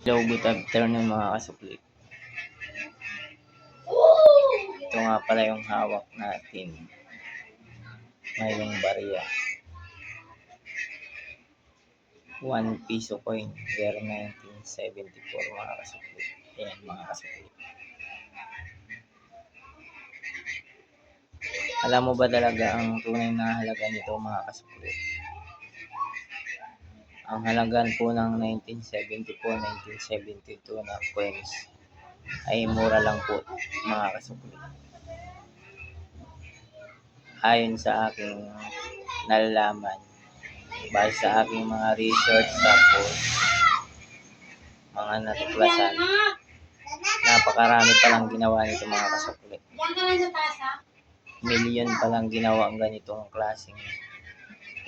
Hello, good afternoon mga kasukli. Ito nga pala yung hawak natin ngayong barya. 1 piso coin, year 1974 mga kasukli. Ayan mga kasukli. Alam mo ba talaga ang tunay na halaga nito mga kasukli? Ang halagan po ng 1974-1972 na coins ay mura lang po mga kasukli. Ayon sa aking nalalaman, base sa aking mga research tapos mga natuklasan, napakarami palang ginawa nito mga kasukli. Milyon palang ginawa ang ganitong klaseng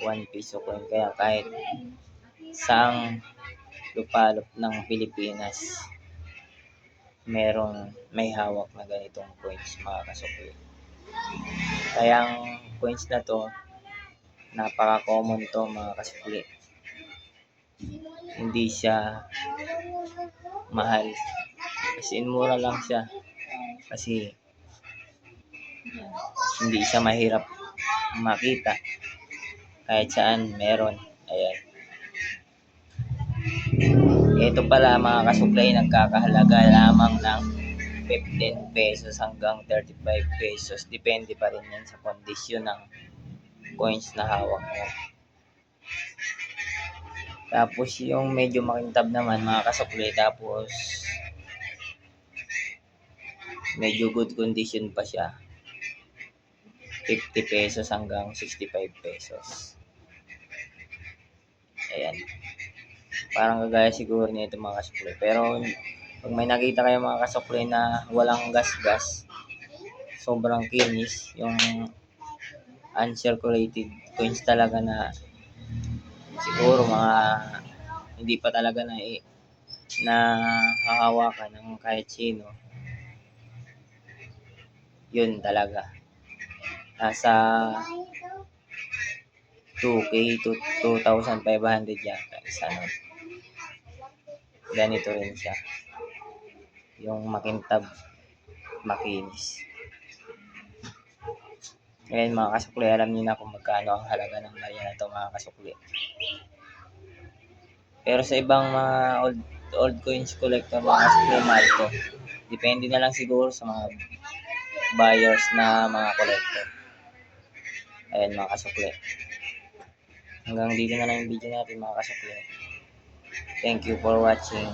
1 piso coin. Kaya kahit saang lupalop ng Pilipinas, may hawak na ganitong coins mga kasukli. Kaya ang coins na to, napaka-common to mga kasukli. Hindi siya mahal. As in, mura lang siya. Kasi hindi siya mahirap makita. Kahit saan meron. Ayan. Ito pala mga kasukli, nagkakahalaga lamang ng 15 pesos hanggang 35 pesos. Depende pa rin yan sa kondisyon ng coins na hawak mo. Tapos yung medyo makintab naman mga kasukli, tapos medyo good condition pa siya, 50 pesos hanggang 65 pesos. Ayan. Parang kagaya siguro nito mga kasukli. Pero pag may nakita kayo mga kasukli na walang gas-gas, sobrang kinis, yung uncirculated coins talaga na siguro mga hindi pa talaga na hahawakan ng kahit sino, yun talaga nasa 2K to 2,500 yata isa nun. Ganito rin siya, yung makintab, makinis. Ngayon mga kasukli, alam niyo na kung magkano ang halaga ng barya na ito mga kasukli. Pero sa ibang mga old coins collector mga kasukli, mahal to. Depende na lang siguro sa mga buyers na mga collector. Ayan mga kasukli. Hanggang dito na lang yung video natin mga kasukli. Thank you for watching.